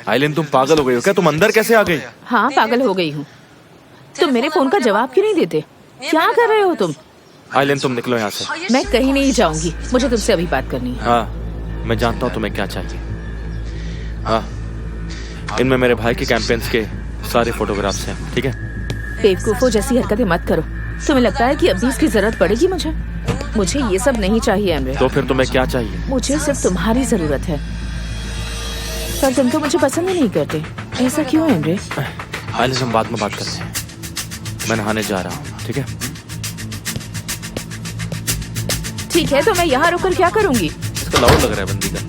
आइलिन, तुम पागल हो गई हो क्या? तुम अंदर कैसे आ गई? हाँ, पागल हो गई हूँ। तुम मेरे फोन का जवाब क्यों नहीं देते? क्या कर रहे हो तुम? आइलिन, तुम निकलो यहाँ से। मैं कहीं नहीं जाऊंगी, मुझे तुमसे अभी बात करनी है। हाँ, मैं जानता हूँ तुम्हें क्या चाहिए। हाँ, इनमें मेरे भाई के कैंपेन्स के सारे फोटोग्राफ्स हैं, ठीक है? बेवकूफों जैसी हरकतें मत करो। तुम्हें लगता है कि अभी इसकी जरूरत पड़ेगी मुझे? मुझे ये सब नहीं चाहिए एमरे। तो फिर तुम्हें क्या चाहिए? मुझे सिर्फ तुम्हारी जरूरत है। पर तुम तो मुझे पसंद ही नहीं करते। ऐसा क्यों एमरे? आइलिन, हम बाद में बात करते हैं। मैं नहाने जा रहा हूँ, ठीक है? ठीक है, तो मैं यहाँ रुककर क्या करूँगी? इसका लाउड लग रहा है बंदी का।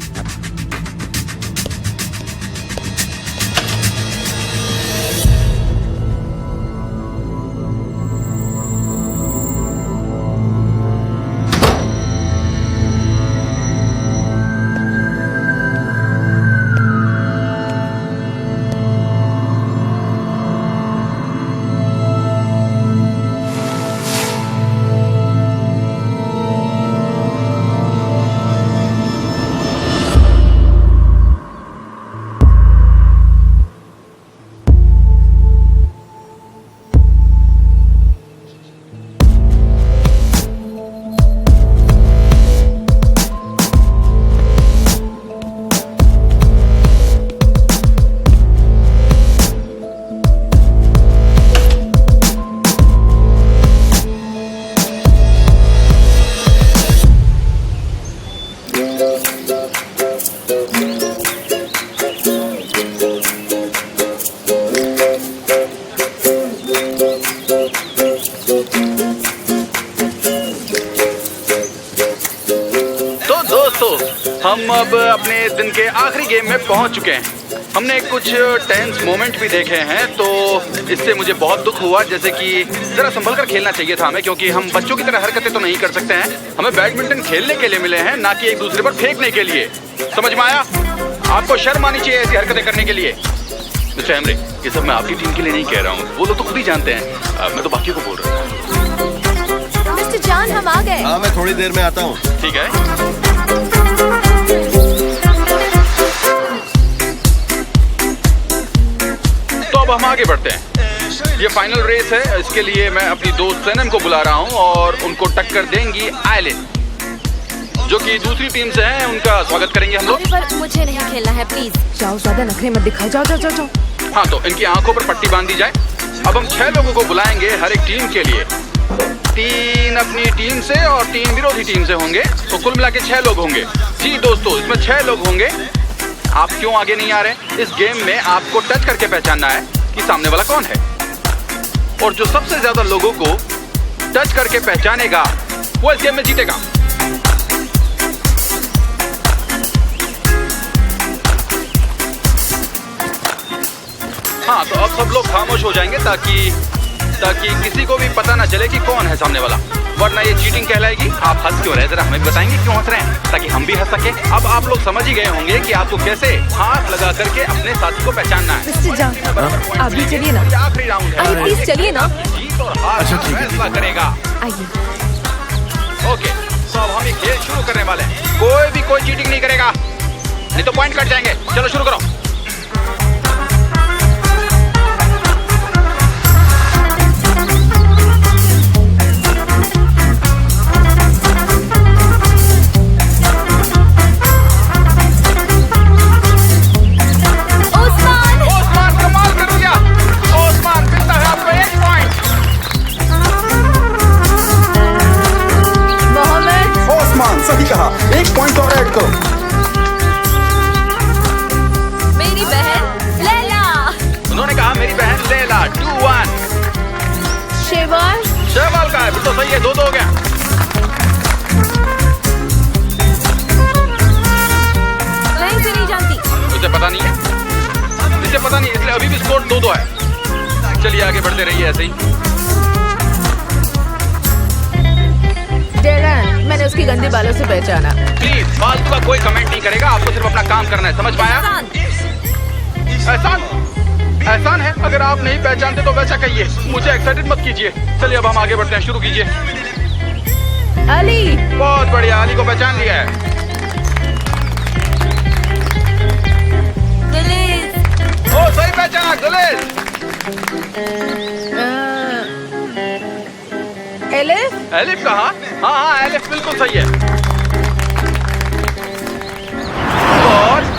हम अब अपने दिन के आखिरी गेम में पहुंच चुके हैं। हमने कुछ टेंस मोमेंट भी देखे हैं, तो इससे मुझे बहुत दुख हुआ। जैसे कि जरा संभल कर खेलना चाहिए था हमें, क्योंकि हम बच्चों की तरह हरकतें तो नहीं कर सकते हैं। हमें बैडमिंटन खेलने के लिए मिले हैं, ना कि एक दूसरे पर फेंकने के लिए। समझ में आया? आपको शर्म आनी चाहिए ऐसी हरकतें करने के लिए। मिस्टर एमरे, ये सब मैं आपकी टीम के लिए नहीं कह रहा हूँ, वो लोग तो खुद ही जानते हैं। मैं तो बाकी को बोल रहा हूँ। मिस्टर जान, हम आ गए। हाँ, मैं थोड़ी देर में आता हूँ। ठीक है। तो अब हम आगे बढ़ते हैं। ये फाइनल रेस है, इसके लिए मैं अपनी दोस्त सनम को बुला रहा हूँ और उनको टक्कर देंगी आइलिन, जो कि दूसरी टीम से हैं। उनका स्वागत करेंगे हम लोग। पर मुझे नहीं खेलना है, प्लीज। जाओ, ज्यादा नखरे मत दिखाओ। जाओ जाओ जाओ जाओ। हाँ, तो इनकी आंखों पर पट्टी बांध दी जाए। अब हम 6 लोगों को बुलाएंगे हर एक टीम के लिए। 3 अपनी टीम से और 3 विरोधी टीम से होंगे, तो कुल मिला के 6 लोग होंगे। जी दोस्तों, इसमें 6 लोग होंगे। आप क्यों आगे नहीं आ रहे? इस गेम में आपको टच करके पहचानना है कि सामने वाला कौन है, और जो सबसे ज्यादा लोगों को टच करके पहचानेगा वो इस गेम में जीतेगा। हाँ, तो अब सब लोग खामोश हो जाएंगे ताकि किसी को भी पता ना चले कि कौन है सामने वाला, वरना ये चीटिंग कहलाएगी। आप हंस क्यों रहे, जरा हमें बताएंगे क्यों हंस रहे हैं, ताकि हम भी हंस सके। अब आप लोग समझ ही गए होंगे कि आपको कैसे हाथ लगा करके अपने साथी को पहचानना है। मिस्टर जॉन, आप भी चलिए ना। आखिरी राउंड है। अरे प्लीज चलिए ना। जीत और हार का फैसला करेगा। आइए। ओके, तो अब हम ये खेल शुरू करने वाले हैं। कोई चीटिंग नहीं करेगा, नहीं तो पॉइंट कट जाएंगे। चलो शुरू करो। सही कहा, 1 पॉइंट और ऐड करो। मेरी बहन लैला। उन्होंने कहा मेरी बहन लैला। 2-1। शेवाल का है, फिर तो सही है। 2-2 हो गया। मैं इसे नहीं जानती। तुझे पता नहीं है? तुझे पता नहीं, इसलिए अभी भी स्कोर 2-2 है। चलिए आगे बढ़ते रहिए ऐसे ही। मैंने उसकी गंदी बालों से पहचाना। प्लीज फालतू का कोई कमेंट नहीं करेगा, आपको सिर्फ अपना काम करना है, समझ पाया? एहसान है, अगर आप नहीं पहचानते तो वैसा कहिए, मुझे एक्साइटेड मत कीजिए। चलिए अब हम आगे बढ़ते हैं, शुरू कीजिए। अली। बहुत बढ़िया, अली को पहचान लिया है। ओ सही पहचाना, गुलिस। एलिफ? एलिफ कहाँ? हाँ, एलिफ बिल्कुल सही है। और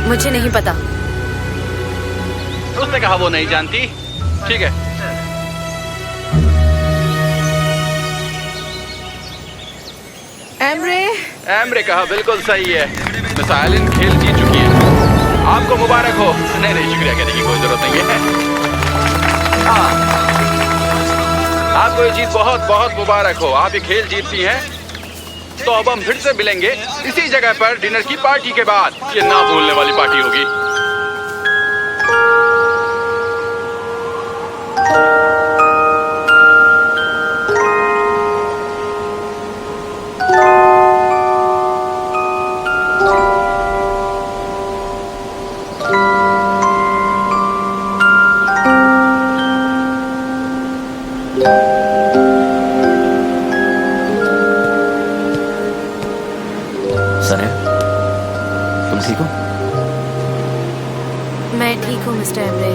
मुझे नहीं पता। उसने कहा वो नहीं जानती। ठीक है। एमरे कहा बिल्कुल सही है। मिस आइलिन खेल जीत चुकी है। आपको मुबारक हो। नहीं, शुक्रिया कहने की कोई जरूरत नहीं है। हाँ, आपको ये जीत बहुत बहुत मुबारक हो। आप ये खेल जीतती हैं। तो अब हम फिर से मिलेंगे इसी जगह पर डिनर की पार्टी के बाद। ये ना भूलने वाली पार्टी होगी। तुम ठीक हो? मैं ठीक हूँ मिस्टर एमरे।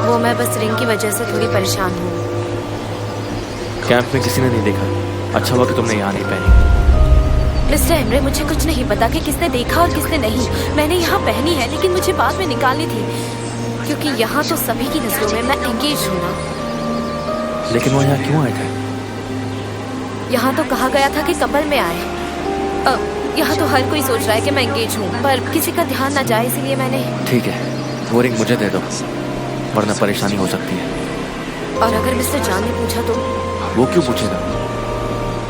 वो मैं बस रिंग की वजह से थोड़ी परेशान हूँ। कैंप में किसी ने नहीं देखा। अच्छा हुआ कि तुमने यहाँ नहीं पहनी। मिस्टर एमरे, मुझे कुछ नहीं पता कि किसने देखा और किसने नहीं। मैंने यहाँ पहनी है, लेकिन मुझे बाद में निकालनी थी, क्योंकि यहाँ तो सभी की नजरों में मैं एंगेज हूँ ना। लेकिन वो यहाँ क्यों आए थे? यहाँ तो कहा गया था कि कपल में आए। यहाँ तो हर कोई सोच रहा है कि मैं एंगेज हूँ, पर किसी का ध्यान ना जाए, इसलिए मैंने। ठीक है, वो रिंग मुझे दे दो, वरना परेशानी हो सकती है। और अगर मिस्टर जॉन ने पूछा तो? वो क्यों पूछेगा?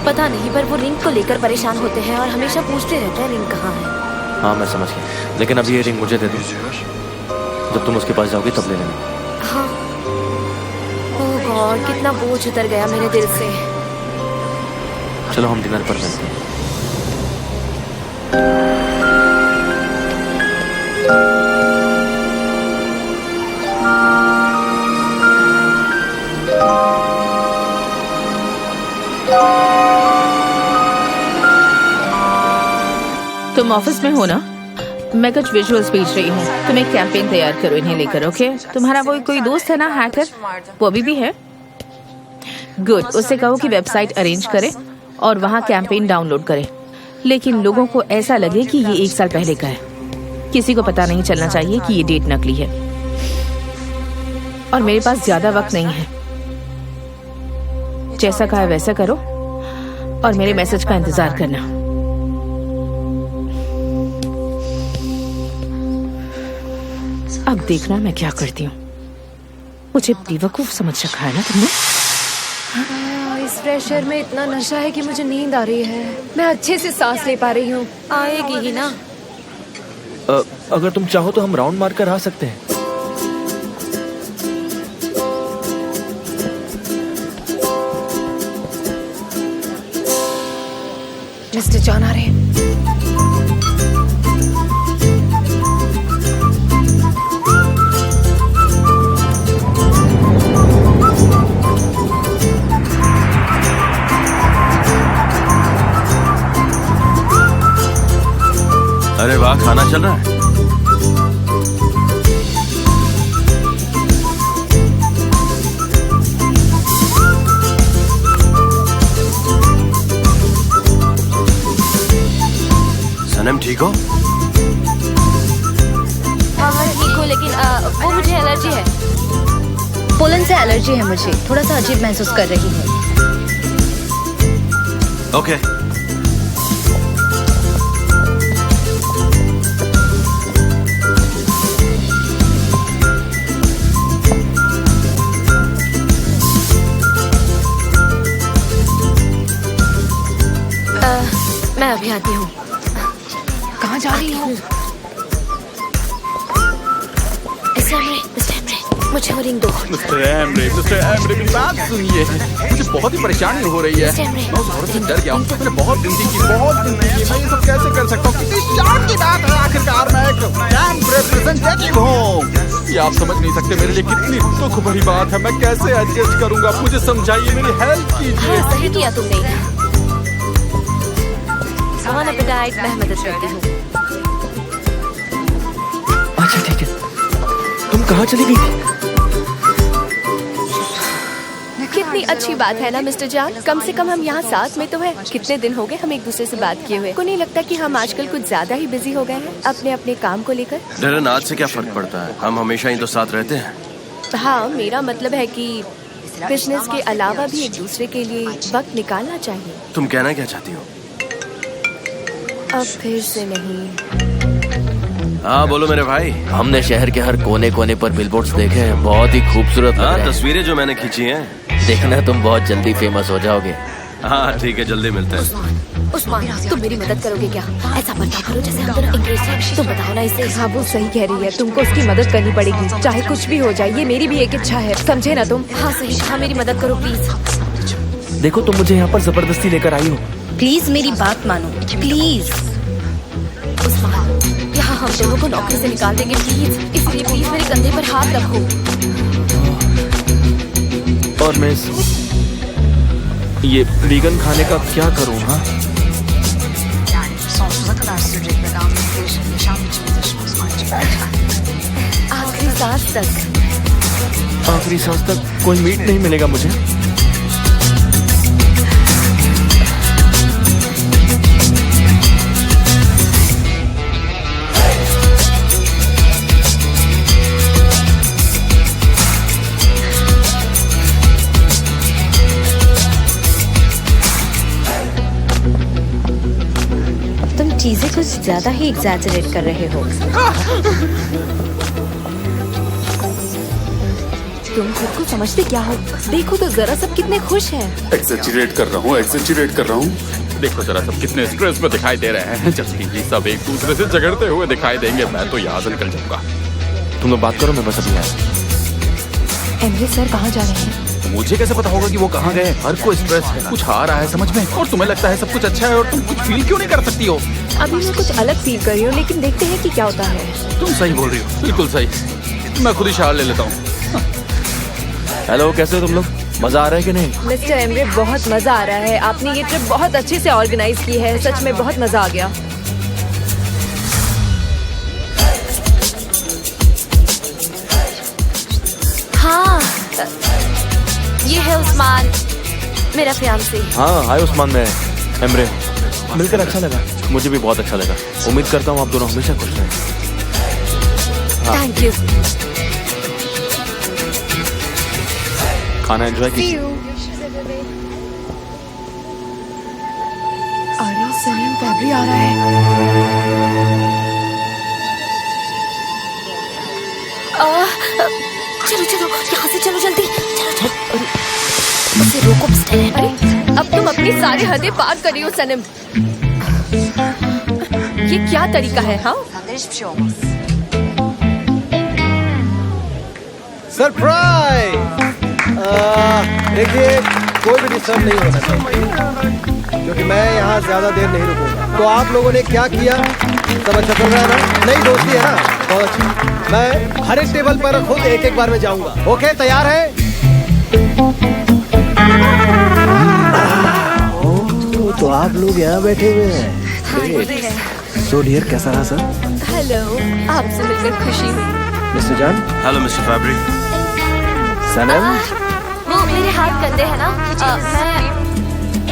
पता नहीं, पर वो रिंग को लेकर परेशान होते हैं और हमेशा पूछते रहते हैं रिंग कहाँ है। हाँ मैं समझ गया, लेकिन अब ये रिंग मुझे दे दो। जब तुम उसके पास जाओगी तब ले लेना। हाँ। ओह गॉड, कितना बोझ उतर गया मेरे दिल से। चलो हम डिनर पर मिलते हैं। तुम ऑफिस में हो ना? मैं कुछ विजुअल्स भेज रही हूँ। तुम एक कैंपेन तैयार करो इन्हें लेकर, ओके? तुम्हारा वो कोई दोस्त है ना हैकर, वो अभी भी है? गुड, उससे कहो कि वेबसाइट अरेंज करे और वहाँ कैंपेन डाउनलोड करे, लेकिन लोगों को ऐसा लगे कि ये 1 साल पहले का है। किसी को पता नहीं चलना चाहिए कि ये डेट नकली है। और मेरे पास ज्यादा वक्त नहीं है। जैसा कहा वैसा करो और मेरे मैसेज का इंतजार करना। अब देखना मैं क्या करती हूँ। मुझे बेवकूफ समझ रखा है ना तुमने? इस फ्रेश एयर में इतना नशा है कि मुझे नींद आ रही है। मैं अच्छे से सांस ले पा रही हूँ। आएगी ही ना। अगर तुम चाहो तो हम राउंड मार कर आ सकते हैं। मिस्टर जॉन आ रहे हैं। अरे वाह, खाना चल रहा है। सनम ठीक हो? हाँ ठीक हो, लेकिन वो मुझे एलर्जी है। पोलन से एलर्जी है मुझे। थोड़ा सा अजीब महसूस कर रही हूँ। ओके। मैं अभी आती हूँ। कहाँ जा रही हूँ? मुझे वो रिंग दो। मिस्टर एमरे, मेरी बात सुनिए। मुझे बहुत ही परेशानी हो रही है। मैं उस औरत से डर गया हूँ। मैंने बहुत गिनती की। मैं ये सब कैसे कर सकता हूँ? कितनी शान की बात है। आखिरकार मैं एक कैंप रिप्रेजेंटेटिव हूँ। ये आप समझ नहीं सकते मेरे लिए कितनी दुख भरी बात है। मैं कैसे एडजस्ट करूँगा? मुझे समझाइए, मेरी हेल्प कीजिए। हाँ, सही किया तुमने। मैं मदद करती हूँ। अच्छा ठीक है। तुम कहाँ चली गई थी? कितनी अच्छी बात है ना मिस्टर जॉन। कम से कम हम यहाँ साथ में तो हैं। कितने दिन हो गए हम एक दूसरे से बात किए हुए। को नहीं लगता कि हम आजकल कुछ ज्यादा ही बिजी हो गए हैं अपने अपने काम को लेकर? डरन, आज से क्या फर्क पड़ता है? हम हमेशा ही तो साथ रहते हैं। हाँ, मेरा मतलब है कि बिजनेस के अलावा भी एक दूसरे के लिए वक्त निकालना चाहिए। तुम कहना क्या चाहती हो? अब फिर से नहीं। हाँ बोलो मेरे भाई। हमने शहर के हर कोने कोने पर बिलबोर्ड्स देखे हैं। बहुत ही खूबसूरत लग हाँ, रहे हैं। तस्वीरें जो मैंने खींची हैं। देखना तुम बहुत जल्दी फेमस हो जाओगे। हाँ ठीक है, जल्दी मिलते हैं। उस्मान, तुम मेरी मदद करोगे क्या? ऐसा बर्ताव करो जैसे हम दोनों इंगेज हैं। तुम बताओ ना इसे। हाँ, वो सही कह रही है। तुमको उसकी मदद करनी पड़ेगी, चाहे कुछ भी हो जाए। ये मेरी भी एक इच्छा है, समझे ना तुम? हाँ सही। हाँ, मेरी मदद करो प्लीज। देखो तुम मुझे यहाँ पर जबरदस्ती लेकर आई हो। प्लीज मेरी बात मानो, प्लीज। उस्मान, यहाँ हम दोनों को नौकरी से निकाल देंगे प्लीज। इसलिए प्लीज मेरे कंधे पर हाथ रखो। और मैं ये वीगन खाने का क्या करूँ? हाँ, आखिरी सांस तक। आखिरी सांस तक कोई मीट नहीं मिलेगा मुझे? चीजें कुछ ज्यादा ही एग्जैजरेट कर रहे हो। तुम खुद को समझते क्या हो? देखो तो जरा, सब कितने खुश हैं। एक्सेजरेट कर रहा हूँ, एक्सेजरेट कर रहा हूँ। देखो जरा, सब कितने स्ट्रेस में दिखाई दे रहे हैं। जल्दी ही सब एक दूसरे से झगड़ते हुए दिखाई देंगे। मैं तो यहाँ से निकल जाऊंगा। तुम लोग बात करो, मैं बस अभी आया। एमरे सर कहाँ जा रहे हैं? मुझे कैसे पता होगा कि वो कहाँ गए? हर कोई स्ट्रेस है, कुछ आ रहा है समझ में, और तुम्हें लगता है सब कुछ अच्छा है और तुम कुछ फील क्यों नहीं कर सकती हो? अभी मैं कुछ अलग फील कर रही हूँ, लेकिन देखते हैं कि क्या होता है। तुम सही बोल रही हो, बिल्कुल सही। मैं खुद ही शावर ले लेता हूँ। हेलो, कैसे हो तुम लोग? मजा आ रहा है कि नहीं? मिस्टर एमरे, बहुत मजा आ रहा है। आपने ये ट्रिप बहुत अच्छे से ऑर्गेनाइज की है। सच में बहुत मजा आ गया। ये है उस्मान, मेरा फियांसे। हाँ हाय उस्मान, मैं एमरे। मिलकर अच्छा लगा। मुझे भी बहुत अच्छा लगा। उम्मीद करता हूँ आप दोनों हमेशा खुश रहें। Thank you. खाना एंजॉय कीजिए। अरे सलीम फैब्री आ रहा है। चलो चलो यहाँ से चलो जल्दी, चलो चलो। उसे रोको सनम। अरे अब तुम अपनी सारी हदें पार कर रही हो सनम। ये क्या तरीका है? हाँ सरप्राइज। देखिए कोई भी डिस्टर्ब नहीं होना चाहिए क्योंकि मैं यहाँ ज्यादा देर नहीं रुकूंगा। तो आप लोगों ने क्या किया? सब अच्छा चल रहा है ना? नई दोस्ती है ना? बहुत अच्छा। मैं हर एक टेबल पर खुद एक एक बार में जाऊंगा। ओके, तैयार है? तो आप लोग यहाँ बैठे हुए हैं। सो डियर, कैसा रहा सर? हेलो, आपसे मिलकर खुशी हुई। मिस्टर जान। हेलो मिस्टर फैब्री। सनम। वो मेरे हाथ गंदे हैं ना,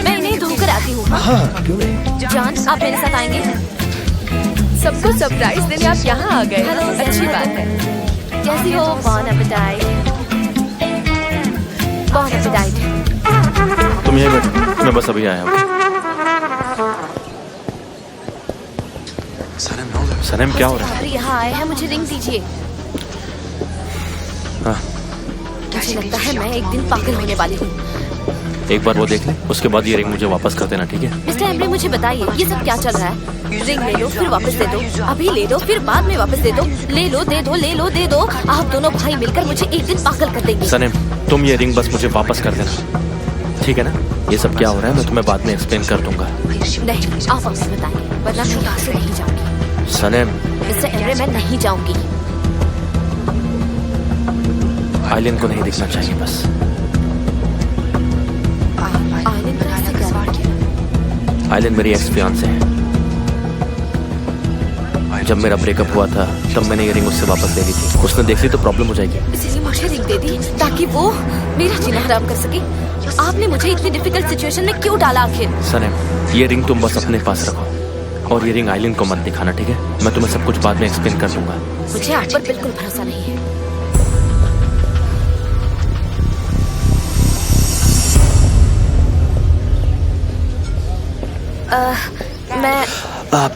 मैं इन्हें धोकर आती हूँ। हाँ क्यों नहीं? जान, आप मेरे साथ आएंगे? सबको सरप्राइज देने आप यहाँ आ गए। हेलो, अच्छी बात है। कैसी हो? बॉन एपेटाइट। बॉन एपेटाइट। तुम यहीं बैठो, मैं बस अभी आया हूँ। सनम क्या हो रहा है? यहाँ आए हैं, मुझे रिंग दीजिए। हाँ। मुझे लगता है मैं एक दिन पागल होने वाली हूँ। एक बार वो देख ले, उसके बाद ये रिंग मुझे वापस कर देना, ठीक है? मिस्टर एमरे, मुझे बताइए ये सब क्या चल रहा है? रिंग ले लो फिर वापस दे दो, अभी ले लो फिर बाद में वापस दे दो, ले लो दे दो, ले लो दे दो। आप दोनों भाई मिलकर मुझे एक दिन पागल कर देंगे। सनम, तुम ये रिंग बस मुझे वापस कर देना, ठीक है ना? ये सब क्या हो रहा है मैं तुम्हें बाद में एक्सप्लेन कर दूंगा। नहीं, आप हमसे बताइए, वरना मैं यहाँ से नहीं जाऊंगी। सनम। मिस्टर एमरे, मैं नहीं जाऊंगी। आइलैंड को नहीं दिखना चाहिए बस। आइलैंड कहाँ से गया? आइलैंड मेरी एक्स फियांसे है। जब मेरा ब्रेकअप हुआ था तब मैंने ये रिंग उससे वापस ले ली थी। उसने देख ली तो प्रॉब्लम हो जाएगी, इसीलिए मुझे रिंग दे दी ताकि वो मेरा जीना हराम कर सके। आपने मुझे इतनी डिफिकल्ट सिचुएशन में क्यों डाला आखिर? सनम, ये रिंग तुम बस अपने पास रखो और ये रिंग आइलैंड को मत दिखाना, ठीक है? मैं तुम्हें सब कुछ बाद में एक्सप्लेन कर दूंगा। मुझे आप पर बिल्कुल भरोसा नहीं है। मैं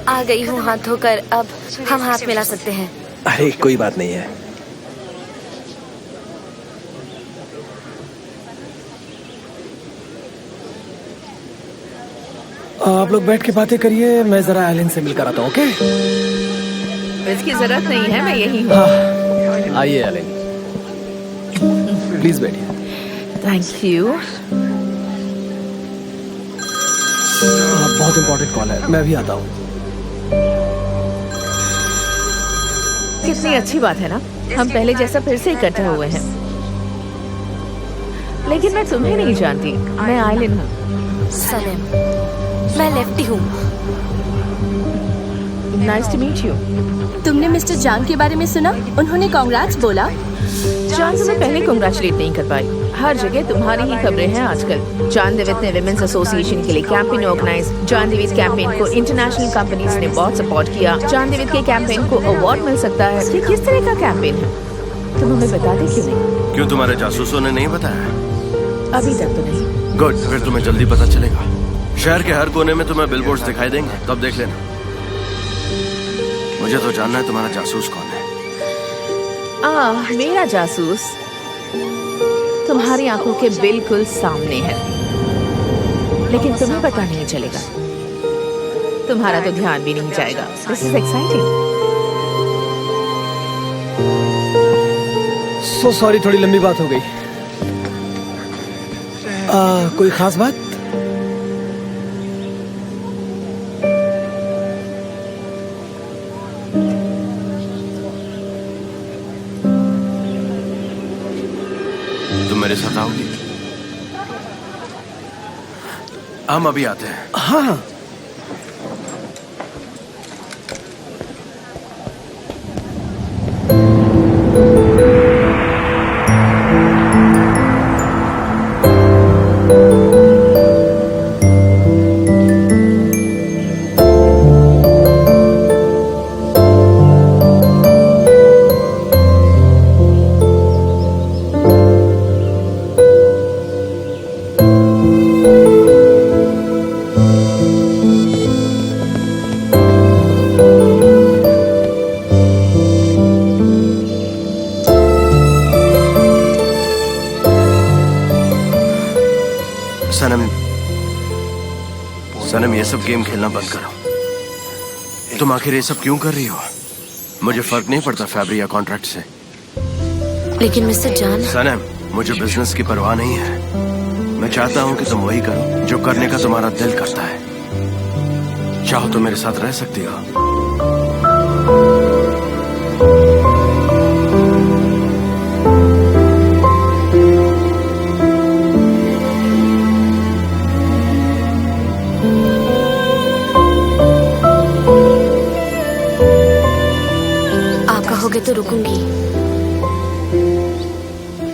आ गई हूँ हाथ धोकर, अब हम हाथ मिला सकते हैं। अरे कोई बात नहीं है। आप लोग बैठ के बातें करिए, मैं जरा आइलैंड से मिलकर आता हूँ। ओके? इसकी जरूरत नहीं है, मैं यही हूँ। हाँ, आइए आइलैंड, प्लीज बैठिए। Thank you. बहुत इम्पोर्टेंट कॉल है, मैं भी आता हूँ। कितनी अच्छी बात है ना, हम पहले जैसा फिर से इकट्ठे हुए हैं। लेकिन मैं तुम्हें नहीं जानती, मैं आइलैंड हूँ। सनम, मैं लेफ्टी हूँ। Nice to meet you. तुमने मिस्टर जान के बारे में सुना? उन्होंने कांग्रेट्स बोला। जान तुम्हें पहले कांग्रेचुलेट नहीं कर पाई। हर जगह तुम्हारी ही खबरें हैं आजकल। जान देवित ने विमेंस एसोसिएशन के लिए कैंपेन ऑर्गेनाइज। जान देवित कैंपेन को इंटरनेशनल कंपनीज ने बहुत सपोर्ट किया। जान देवित के कैंपेन को अवार्ड मिल सकता है। ये किस तरह का कैंपेन है? तुम हमें बता दे क्यों नहीं? क्यों, तुम्हारे जासूसों ने नहीं बताया? अभी तक तो नहीं। गुड, फिर तुम्हें जल्दी पता चलेगा। शहर के हर कोने में तुम्हें बिलबोर्ड्स दिखाई देंगे, तब देख लेना। मुझे तो जानना है तुम्हारा जासूस कौन है। मेरा जासूस तुम्हारी आंखों के बिल्कुल सामने है, लेकिन तुम्हें पता नहीं चलेगा। तुम्हारा तो ध्यान भी नहीं जाएगा। This is exciting. So sorry, थोड़ी लंबी बात हो गई। कोई खास बात? तुम मेरे साथ आओगी? हम अभी आते हैं। हाँ। सनम, सनम ये सब गेम खेलना बंद करो। तुम आखिर ये सब क्यों कर रही हो? मुझे फर्क नहीं पड़ता फैब्रिक या कॉन्ट्रैक्ट से। लेकिन मिस्टर जान, सनम, मुझे बिजनेस की परवाह नहीं है। मैं चाहता हूँ कि तुम वही करो जो करने का तुम्हारा दिल करता है। चाहो तो मेरे साथ रह सकती हो। आप कहोगे तो रुकूंगी,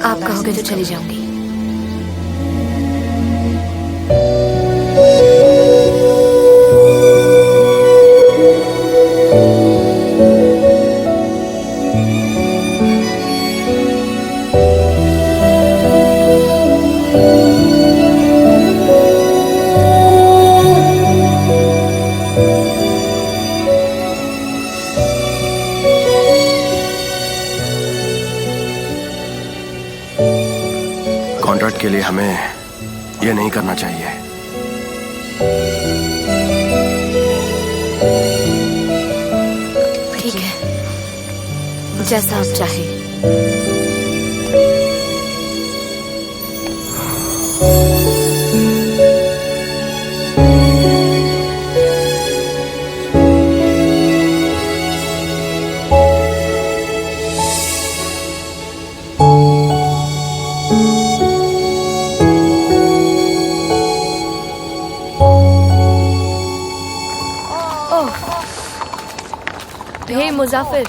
आप कहोगे तो चली जाऊंगी। कॉन्ट्रैक्ट के लिए हमें ये नहीं करना चाहिए। ठीक है, जैसा आप चाहे। हे मुजाफिर,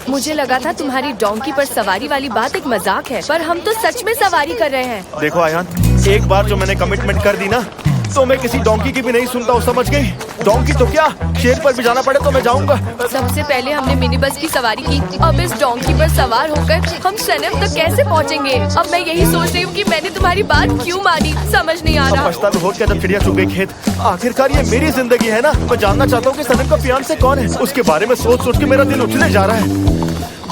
मुझे लगा था तुम्हारी डोंकी पर सवारी वाली बात एक मजाक है, पर हम तो सच में सवारी कर रहे हैं। देखो आयान, एक बार जो मैंने कमिटमेंट कर दी ना, तो मैं किसी डोंकी की भी नहीं सुनता हूँ, समझ गई? डोंकी तो क्या, शेर पर भी जाना पड़े तो मैं जाऊंगा। सबसे पहले हमने मिनी बस की सवारी की, अब इस डोंकी पर सवार होकर हम सनम तक कैसे पहुँचेंगे? अब मैं यही सोच रही हूँ कि मैंने तुम्हारी बात क्यों मानी, समझ नहीं आ रहा। पछता भी हो क्या जब चिड़िया चुग गई खेत। आखिरकार ये मेरी जिंदगी है ना, मैं जानना चाहता हूँ कि सनम का फियांसे कौन है। उसके बारे में सोच सोच के मेरा दिल उछले जा रहा है।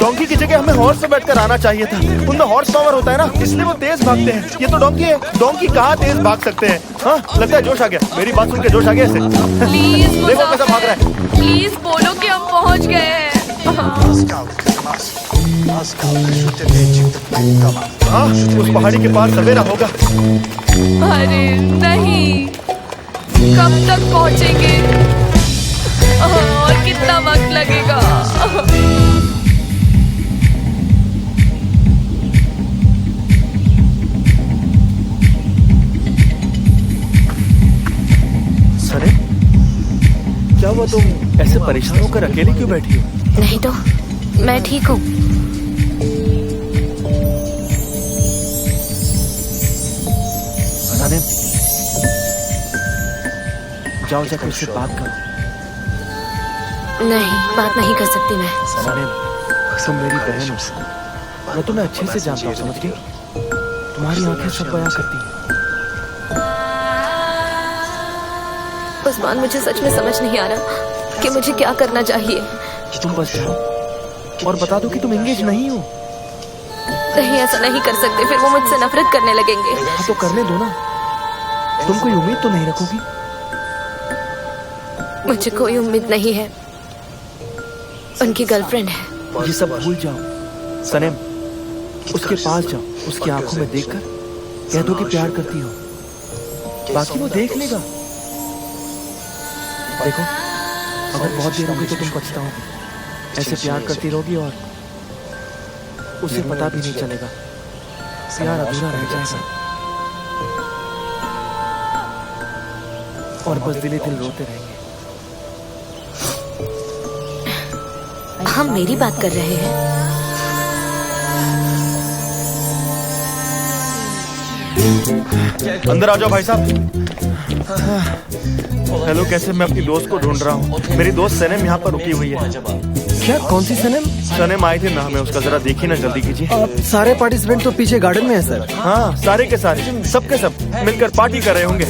डोंकी की जगह हमें हॉर्स पे बैठकर आना चाहिए था, उनमें हॉर्स पावर होता है ना, इसलिए वो तेज भागते हैं। ये तो डोंकी है, डोंकी कहाँ तेज भाग सकते हैं? हाँ, लगता है जोश आ गया, मेरी बात सुन के जोश आ गया इसे। प्लीज देखो कैसा भाग रहा है। प्लीज बोलो कि हम पहुँच गए हैं। हाँ, उस पहाड़ी के पार सवेरा होगा। अरे नहीं, कब तक पहुँचेंगे और कितना वक्त लगेगा? सरे, क्या हुआ, तुम ऐसे परेशान होकर अकेले क्यों बैठी हो? नहीं तो मैं ठीक हूँ। सरे, जाओ जाकर उससे बात करो। नहीं, बात नहीं कर सकती मैं। सरे, तुम मेरी बहन हो, मैं तुम्हें अच्छे से जानता हूँ, समझ गई? तुम्हारी आंखें सब बयां करती हैं। उस्मान, मुझे सच में समझ नहीं आ रहा कि मुझे क्या करना चाहिए। तुम बस जाओ और बता दो कि तुम एंगेज नहीं हो। नहीं, ऐसा नहीं कर सकते, फिर वो मुझसे नफरत करने लगेंगे। हाँ, तो करने दो ना। तुम कोई उम्मीद तो नहीं रखोगी? मुझे कोई उम्मीद नहीं है, उनकी गर्लफ्रेंड है। ये सब भूल जाओ सनम, उसके पास जाओ, उसकी आंखों में देखकर कह दो कि प्यार करती हो, बाकी वो देख लेगा। देखो, अगर बहुत देर होगी तो तुम पछताओगी। ऐसे प्यार करती रहोगी और उसे पता भी नहीं चलेगा, प्यार अधूरा रह जाएगा और बस दिल रोते रहेंगे। हम मेरी बात कर रहे हैं। अंदर आ जाओ भाई साहब। हेलो, कैसे? मैं अपनी दोस्त को ढूंढ रहा हूँ। मेरी दोस्त सनम यहाँ पर रुकी हुई है। क्या? कौन सी सनम? सनम आई थी, नाम है उसका, जरा देखिए ना, जल्दी कीजिए। सारे पार्टिसिपेंट तो पीछे गार्डन में है सर। हाँ, सारे के सारे, सबके सब मिलकर पार्टी कर रहे होंगे।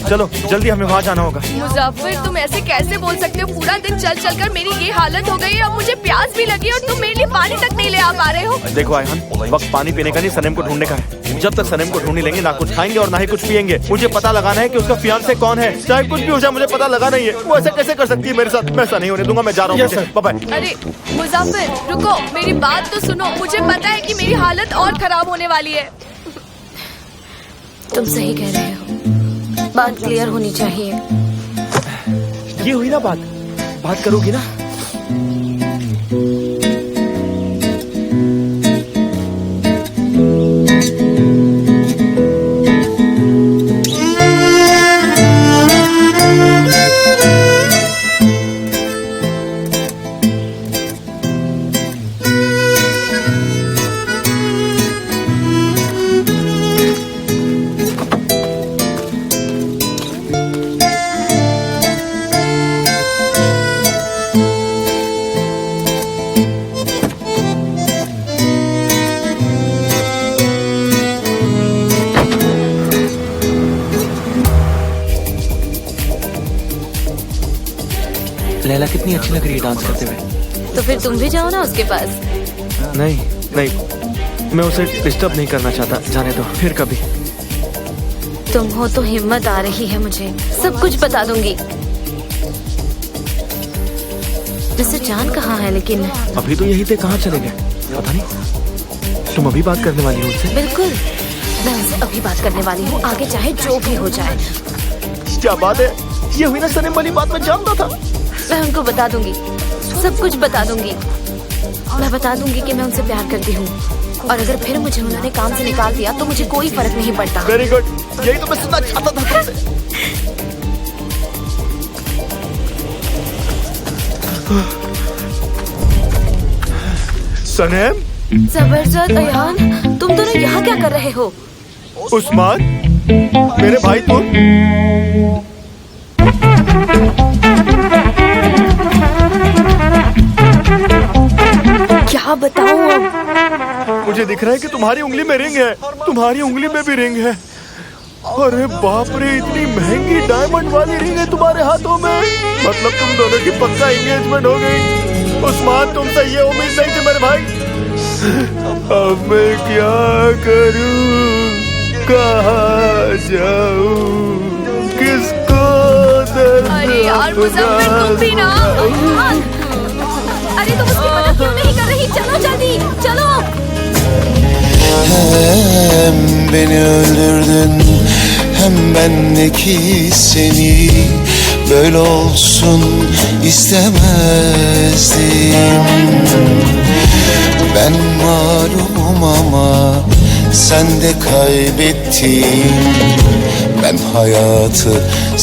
चलो जल्दी, हमें वहाँ जाना होगा। मुजफ्फर, तुम ऐसे कैसे बोल सकते हो? पूरा दिन चल चल कर मेरी ये हालत हो गई है, अब मुझे प्यास भी लगी और तुम मेरे लिए पानी तक नहीं ले आ पा रहे हो। देखो आयहान, वक्त पानी पीने का नहीं, सनम को ढूंढने का है। जब तक सनम को ढूंढ नहीं लेंगे ना कुछ खाएंगे और ना ही कुछ पिएंगे। मुझे पता लगाना है कि उसका फियांसे कौन है, चाहे कुछ भी हो जाए मुझे पता लगाना ही है। वो ऐसा कैसे कर सकती है मेरे साथ? मैं ऐसा नहीं होने दूंगा, मैं जा रहा हूँ। Bye bye. अरे मुजफ्फर रुको, मेरी बात तो सुनो। मुझे पता है कि मेरी हालत और खराब होने वाली है। तुम सही कह रहे हो, बात क्लियर होनी चाहिए। ये हुई ना बात करोगी ना? लैला कितनी अच्छी लग रही है डांस करते हुए। तो फिर तुम भी जाओ ना उसके पास। नहीं, मैं उसे डिस्टर्ब नहीं करना चाहता, जाने दो, फिर कभी। तुम हो तो हिम्मत आ रही है मुझे, सब कुछ बता दूंगी। वैसे जान कहाँ है? लेकिन अभी तो यही थे, कहाँ चले गए पता नहीं। तुम अभी बात करने वाली हो उससे? बिल्कुल, मैं उनसे अभी बात करने वाली हूँ, आगे चाहे जो भी हो जाए। क्या बात है, ये हुई ना सनम वाली बात मैं जानता था। मैं उनको बता दूंगी, सब कुछ बता दूंगी। मैं बता दूंगी कि मैं उनसे प्यार करती हूँ, और अगर फिर मुझे उन्होंने काम से निकाल दिया तो मुझे कोई फर्क नहीं पड़ता। वेरी गुड, यही तो मैं सुनना चाहता था तुमसे। सनम, जबरदस्त। अयान, तुम दोनों यहाँ क्या कर रहे हो? उस्मान, मेरे भाई तुम। क्या बताऊं अब? मुझे दिख रहा है कि तुम्हारी उंगली में रिंग है, तुम्हारी उंगली में भी रिंग है। अरे बाप रे, इतनी महंगी डायमंड वाली रिंग है तुम्हारे हाथों में। मतलब तुम दोनों की पक्का एंगेजमेंट हो गई। उस्मान, तुमसे ये उम्मीद नहीं थी मेरे भाई। अब मैं क्या करूं, कहाँ जाऊं, किसको दर्द? अरे यार मुजफ्फर, तुम भी ना। अरे तुम उसकी मदद क्यों नहीं कर रही? चलो जल्दी चलो। Hem beni öldürdün, hem bendeki seni. Böyle olsun istemezdim. Ben mağlurum ama sen de kaybettin. Ben hayatı,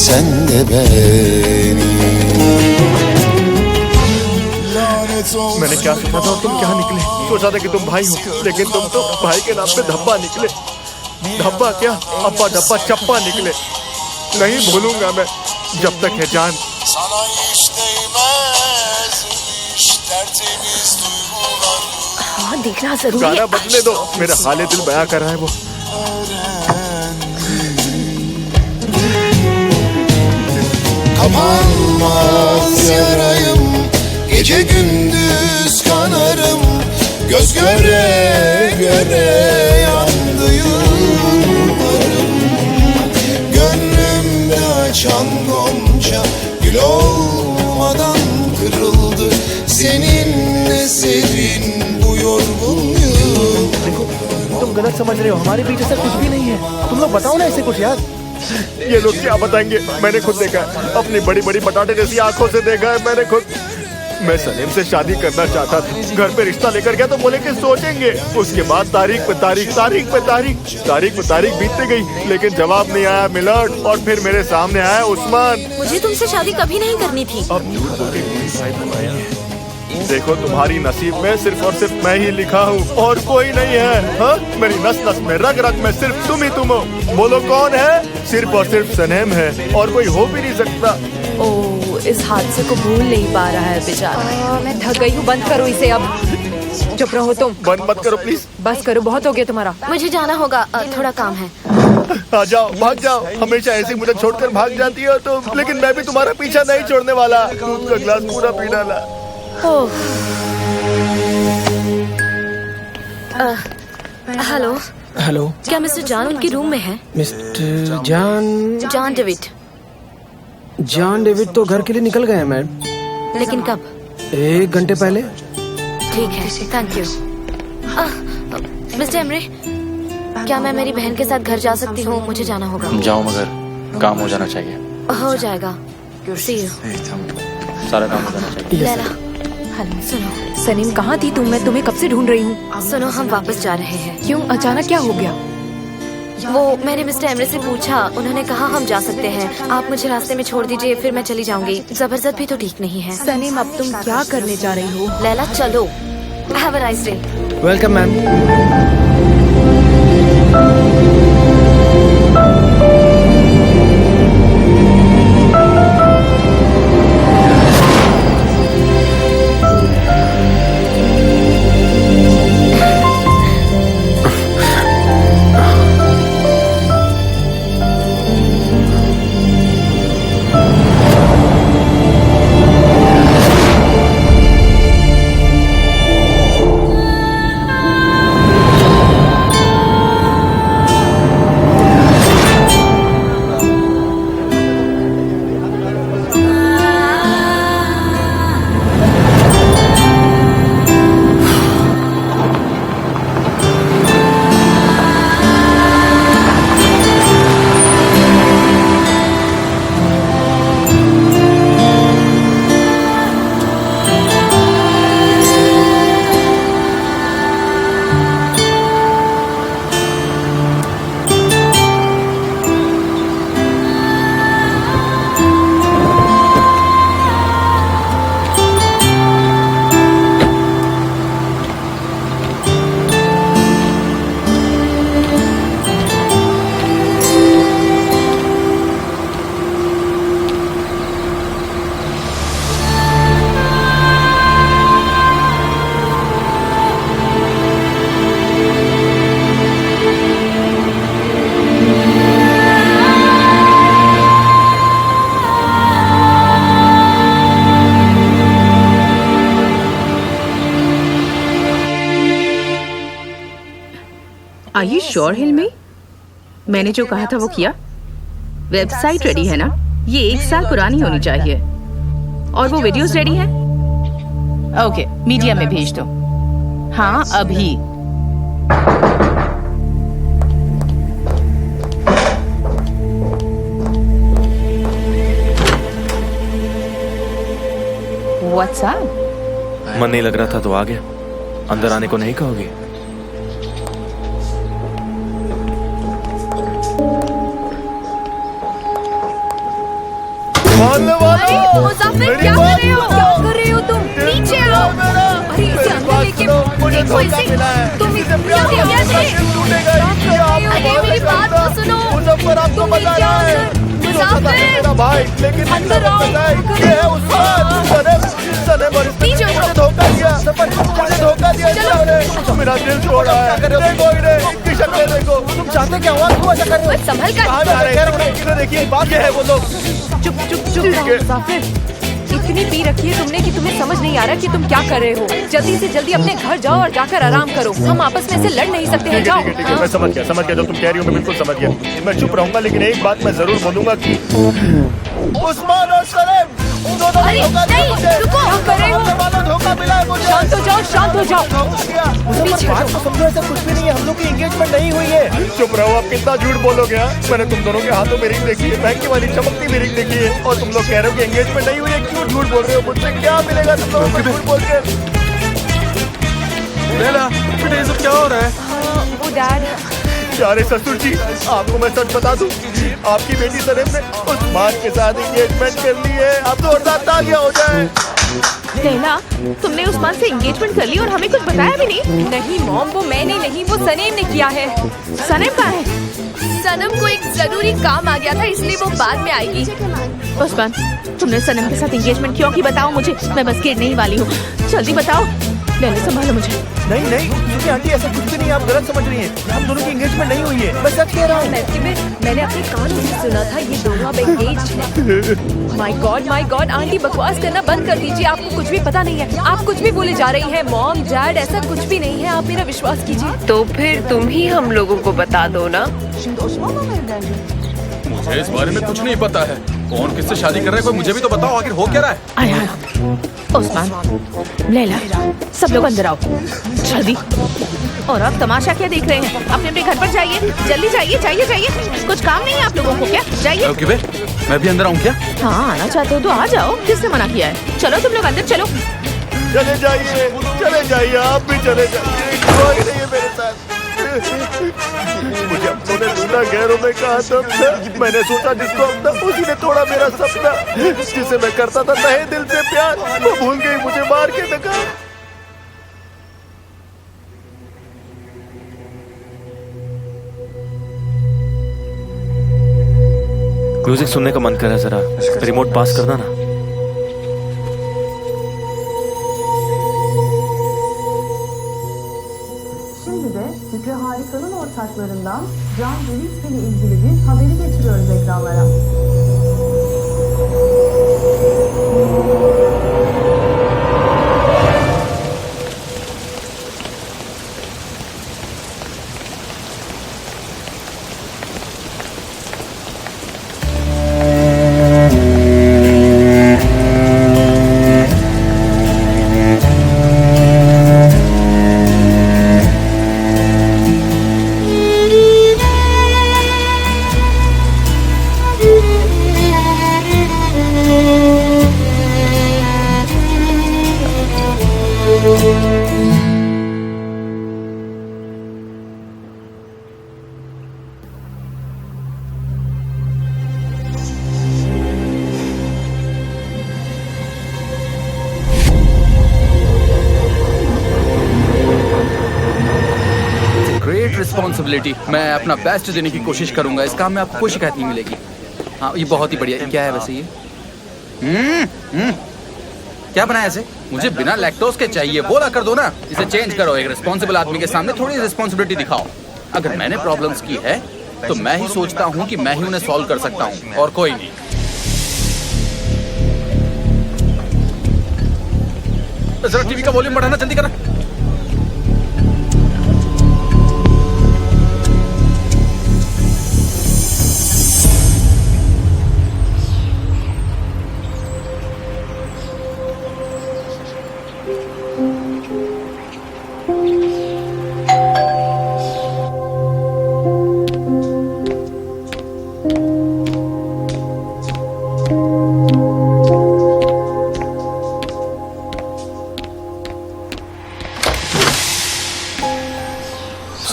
sen de beni. मैंने क्या सोचा था और तुम क्या निकले? सोचा था कि तुम भाई हो, लेकिन तुम तो भाई के नाम पे धब्बा निकले। धब्बा क्या, अब्बा डब्बा चप्पा निकले। नहीं भूलूंगा मैं जब तक है जान। हाँ, देखना जरूरी है। गाना बदले दो, मेरा हाले दिल बयां कर रहा है वो। Kapanmaz yarayım, gece gündüz kanarım, göz göre göre yandı yıllarım. Gönlümde açan gonca gül olmadan kırıldı. Seninle serin bu yorgun yıl. तुम गलत समझ रहे हो, हमारे बीच ऐसा कुछ भी नहीं है। तुम लोग बताओ ना ऐसे कुछ यार। ये लोग क्या बताएंगे? मैंने खुद देखा है, अपनी बड़ी बड़ी बटाटे जैसी आंखों से देखा है मैंने खुद। मैं सलीम से शादी करना चाहता था, घर पे रिश्ता लेकर गया तो बोले कि सोचेंगे। उसके बाद तारीख पे तारीख बीतती गई, लेकिन जवाब नहीं आया मिलट। और फिर मेरे सामने आया उस्मान। मुझे तुमसे शादी कभी नहीं करनी थी। अब देखो, तुम्हारी नसीब में सिर्फ और सिर्फ मैं ही लिखा हूँ और कोई नहीं है। हाँ, मेरी नस नस में रग रग में सिर्फ तुम ही तुम हो। बोलो कौन है? सिर्फ और सिर्फ सनम है, और कोई हो भी नहीं सकता। ओह, इस हादसे को भूल नहीं पा रहा है बेचारा। मैं थक गई हूँ, बंद करो इसे अब। चुप रहो तुम। बंद मत करो प्लीज। बस करो, बहुत हो गया तुम्हारा। मुझे जाना होगा, थोड़ा काम है। आ जाओ, भाग जाओ। हमेशा ऐसे मुझे छोड़कर भाग जाती हो तुम, लेकिन मैं भी तुम्हारा पीछा नहीं छोड़ने वाला। दूध का गिलास पूरा पी डाला। हेलो, हेलो, क्या मिस्टर जॉन उनके रूम में है? Mister John David. John David तो घर के लिए निकल गए हैं मैम। लेकिन कब? 1 घंटे पहले। ठीक है, थैंक यू। मिस्टर एमरे, क्या मैं मेरी बहन के साथ घर जा सकती हूँ? मुझे जाना होगा। जाओ, मगर काम हो जाना चाहिए। हो जाएगा। See you। सारा काम हो जाना चाहिए। लैला, हेलो। सुनो, सनीम कहाँ थी तुम? मैं तुम्हें कब से ढूंढ रही हूँ। सुनो, हम वापस जा रहे हैं। क्यों, अचानक क्या हो गया? वो मैंने मिस्टर एमरे से पूछा, उन्होंने कहा हम जा सकते हैं। आप मुझे रास्ते में छोड़ दीजिए, फिर मैं चली जाऊंगी। जबरदस्त भी तो ठीक नहीं है। सनीम, अब तुम क्या करने जा रही हो? लैला चलो। Have a nice day. Welcome ma'am. Are you sure, हिलमी? मैंने जो कहा था वो किया? वेबसाइट रेडी है ना? ये 1 साल पुरानी होनी चाहिए। और वो वीडियोस रेडी हैं? ओके, मीडिया में भेज दो। हाँ, अभी। What's up? मन नहीं लग रहा था तो आ गया। अंदर आने को नहीं कहोगे? मुसाफिर, क्या कर रहे हो? क्या कर रहे हो तुम? नीचे आओ। अरे इसे अंदर लेके देखो इसे। तुम इसे अरे मेरी बात तो सुनो। तुम नीचे आओ सर। मुसाफिर, भाई, लेकिन अंदर आओ। ये है मुझे धोखा दिया। मुझे धोखा दिया इसने। मेरा दिल छोड़ा है। देखो इन्हें, इनकी शक्लें देखो। तुम चाहते क्या हुआ? क्यों ऐसा कर रहे हो? संभल कर। कहाँ जा रहे हैं? इन्हें देखिए, बात ये है वो लोग। चुप रहो मुसाफिर। इतनी पी रखी है तुमने कि तुम्हें समझ नहीं आ रहा कि तुम क्या कर रहे हो। जल्दी से जल्दी अपने घर जाओ और जाकर आराम करो। हम आपस में से लड़ नहीं सकते हैं। जाओ। ठीक है, मैं समझ गया जो तुम कह रही हो। मैं बिल्कुल समझ गया। मैं चुप रहूंगा, लेकिन एक बात मैं जरूर बोलूंगा कि उस्मान और सलेम दोनों अरे नहीं, रुको। क्या कर रहे हो? धोखा मिला है मुझे। शांत हो जाओ, शांत हो जाओ। बात को समझो, ऐसा कुछ भी नहीं है। हम लोग की एंगेजमेंट नहीं हुई है। चुप रहो, आप कितना झूठ बोलोगे? मैंने तुम दोनों के हाथों में रिंग देखी है, महंगी वाली चमकती भी रिंग देखी है, और तुम लोग कह रहे हो कि एंगेजमेंट नहीं हुई है। क्यों झूठ बोल रहे हो? मुझसे क्या मिलेगा तुम लोगों को झूठ बोल के? लैला, बेटा ये सब क्या हो रहा है? वो डैड। प्यारे ससुर जी, आपको मैं सच बता दूं, आपकी बेटी सलेम ने उस्मान के साथ एंगेजमेंट कर ली है। अब तो और तालियां हो जाए। लैला, तुमने उस्मान से एंगेजमेंट कर ली और हमें कुछ बताया भी नहीं? नहीं मॉम, वो मैंने नहीं, वो सनीम ने किया है। सनीम कहाँ है? सनम को एक जरूरी काम आ गया था, इसलिए वो बाद में आएगी। उस्मान, तुमने सनम के साथ एंगेजमेंट क्यों की? बताओ मुझे, मैं बस गिरने ही वाली हूँ। जल्दी बताओ। ले ले, संभालो मुझे। नहीं नहीं सुनिए आंटी, ऐसा कुछ भी नहीं, आप गलत समझ रही हैं। हम दोनों की एंगेजमेंट नहीं हुई है, मैं सच कह रहा हूँ। मैंने अपने कानों से सुना था ये दोनों अब एंगेज्ड हैं। माय गॉड आंटी, बकवास करना बंद कर दीजिए। आपको कुछ भी पता नहीं है, आप कुछ भी बोले जा रही हैं। मॉम डैड, ऐसा कुछ भी नहीं है, आप मेरा विश्वास कीजिए। तो फिर तुम ही हम लोगों को बता दो ना। मुझे इस बारे में कुछ नहीं पता है। कौन किससे शादी कर रहा है, कोई मुझे भी तो बताओ, आखिर हो क्या रहा है। आया उस्मान, लैला, सब लोग अंदर आओ जल्दी। और आप तमाशा क्या देख रहे हैं? अपने अपने घर पर जाइए, जल्दी जाइए जाइए जाइए। कुछ काम नहीं है आप लोगों को क्या? जाइए। ओके बे, मैं भी अंदर आऊँ क्या? हाँ, आना चाहते हो तो आ जाओ, किसने मना किया है? चलो तुम लोग अंदर चलो। चले जाइए, आप भी चले जाइए, कोई नहीं है मेरे साथ। मुझे अपनों ने लूना गैरों में कहा था। मैंने सोचा जिसको अपना उसी ने तोड़ा मेरा सपना, जिसे मैं करता था तहे दिल से प्यार, वो भूल गई मुझे मार के धक्का। म्यूजिक सुनने का मन कर रहा है, जरा रिमोट पास करना ना। Şimdi de Fikri Harika'nın ortaklarından Can Deniz ile ilgili bir haberi getiriyoruz ekranlara. Responsibility. मैं अपना बेस्ट देने की कोशिश करूंगा। इस काम में आपको कोई शिकायत नहीं मिलेगी। हाँ, ये बहुत ही बढ़िया। क्या है वैसे ये? क्या बनाया इसे? मुझे बिना लैक्टोज के चाहिए, बोला कर दो ना। इसे चेंज करो। एक रिस्पॉन्सिबल आदमी के सामने थोड़ी रिस्पॉन्सिबिलिटी दिखाओ। अगर मैंने प्रॉब्लम्स की है तो मैं ही सोचता हूँ कि मैं ही उन्हें सॉल्व कर सकता हूँ, और कोई नहीं। जरा टीवी का वॉल्यूम बढ़ाना, जल्दी करना।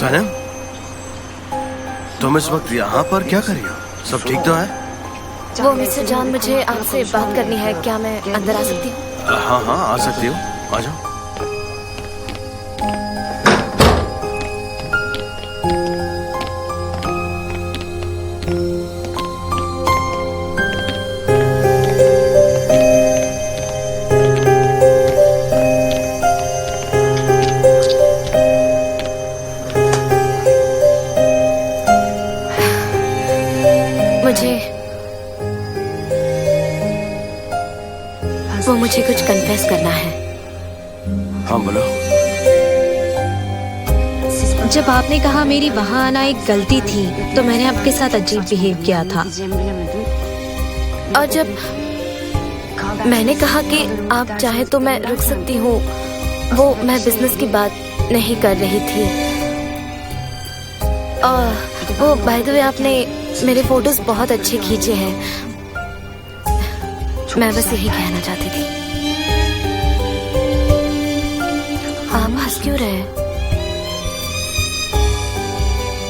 सनम, तुम इस वक्त यहाँ पर क्या कर रही हो? सब ठीक तो है? वो मिस्टर जान, मुझे आपसे बात करनी है। क्या मैं अंदर आ सकती हूँ? हाँ हाँ, आ सकती हो, आ जाओ। मुझे कुछ कन्फेस करना है। हाँ बोलो। जब आपने कहा मेरी वहाँ आना एक गलती थी, तो मैंने आपके साथ अजीब बिहेव किया था। और जब मैंने कहा कि आप चाहे तो मैं रुक सकती हूँ, वो मैं बिजनेस की बात नहीं कर रही थी। और वो बाय द वे, आपने मेरे फोटोज बहुत अच्छे खींचे हैं। मैं बस यही कहना चाहती थी। आप हंस क्यों रहे हैं?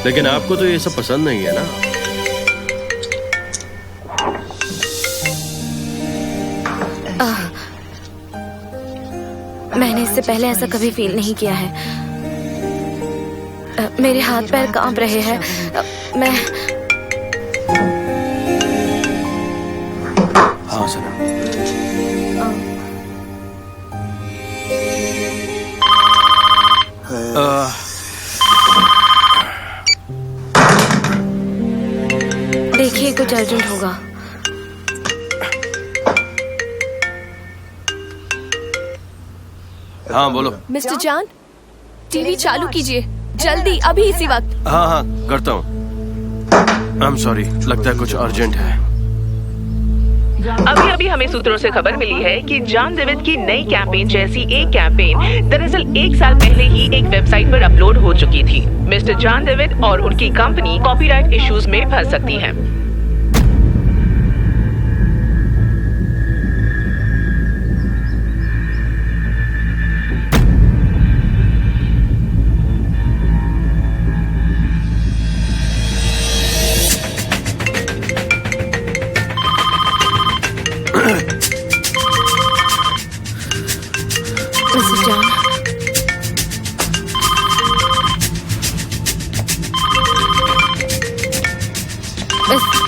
लेकिन आपको तो ये सब पसंद नहीं है ना? मैंने इससे पहले ऐसा कभी फील नहीं किया है। मेरे हाथ पैर कांप रहे हैं। मैं हाँ सनम। देखिए कुछ अर्जेंट होगा। हाँ बोलो। मिस्टर जान, टीवी चालू कीजिए जल्दी, अभी इसी वक्त। हाँ हाँ करता हूँ। आई एम सॉरी, लगता है कुछ अर्जेंट है। अभी अभी हमें सूत्रों से खबर मिली है कि जॉन डेविड की नई कैंपेन जैसी एक कैंपेन दरअसल 1 साल पहले ही एक वेबसाइट पर अपलोड हो चुकी थी। मिस्टर जॉन डेविड और उनकी कंपनी कॉपीराइट इश्यूज में फंस सकती है।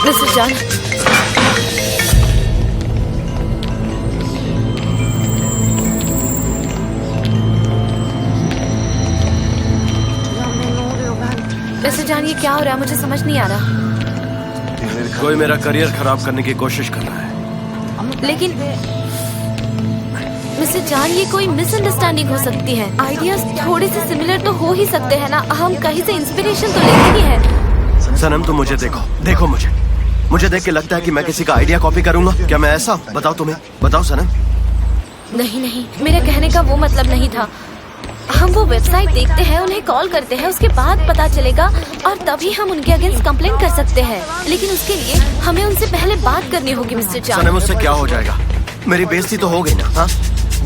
मिस्टर जान, मिस्टर जान ये क्या हो रहा है, मुझे समझ नहीं आ रहा। कोई मेरा करियर खराब करने की कोशिश कर रहा है। लेकिन मिस्टर जान ये कोई मिसअंडरस्टैंडिंग हो सकती है। आइडियाज थोड़े से सिमिलर तो हो ही सकते हैं ना, हम कहीं से इंस्पिरेशन तो लेते ही हैं। सनम तुम मुझे देखो मुझे देख के लगता है कि मैं किसी का आइडिया कॉपी करूंगा। क्या मैं ऐसा हूँ? बताओ तुम्हें, बताओ सनम। नहीं, मेरे कहने का वो मतलब नहीं था। हम वो वेबसाइट देखते हैं, उन्हें कॉल करते हैं, उसके बाद पता चलेगा और तभी हम उनके अगेंस्ट कंप्लेंट कर सकते हैं। लेकिन उसके लिए हमें उनसे पहले बात करनी होगी मिस्टर जान। सनम उससे क्या हो जाएगा? मेरी बेइज्जती तो हो गई ना। हाँ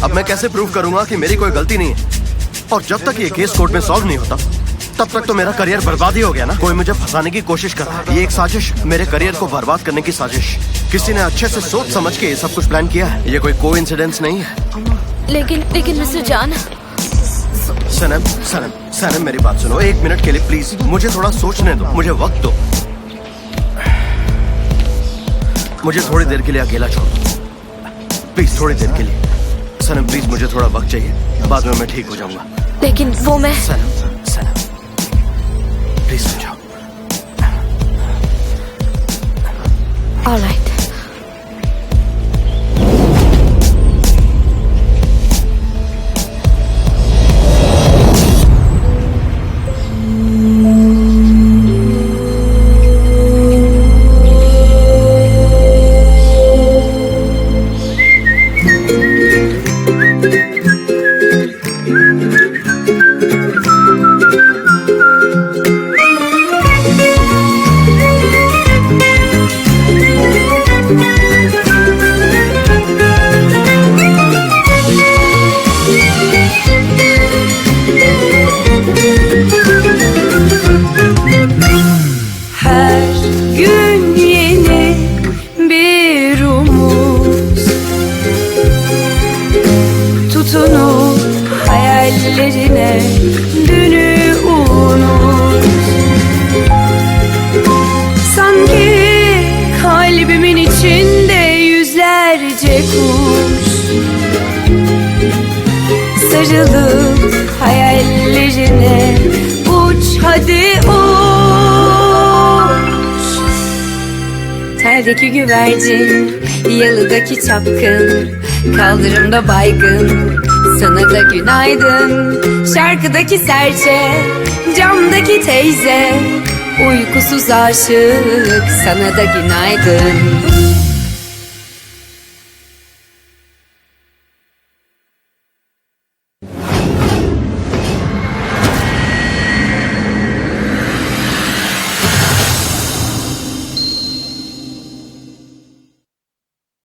अब मैं कैसे प्रूव करूंगा कि मेरी कोई गलती नहीं है? और जब तक ये केस कोर्ट में सॉल्व नहीं होता तब तक तो मेरा करियर बर्बाद ही हो गया ना। कोई मुझे फंसाने की कोशिश कर रहा है। ये एक साजिश, मेरे करियर को बर्बाद करने की साजिश। किसी ने अच्छे से सोच समझ के ये सब कुछ प्लान किया है। ये कोई कोइंसिडेंस नहीं है। लेकिन मिस्टर जान। सनम मेरी बात सुनो 1 मिनट के लिए प्लीज। मुझे थोड़ा सोचने दो, मुझे वक्त दो। मुझे थोड़ी देर के लिए अकेला छोड़ दो प्लीज, थोड़ी देर के लिए। सनम प्लीज मुझे थोड़ा वक्त चाहिए, बाद में मैं ठीक हो जाऊंगा। लेकिन वो मैं सनम प्लीज समझाओ। Alright. Sarılıp hayallerine uç hadi uç. Terdeki güvercin, yalıdaki çapkın, kaldırımda baygın, sana da günaydın. Şarkıdaki serçe, camdaki teyze, uykusuz aşık, sana da günaydın.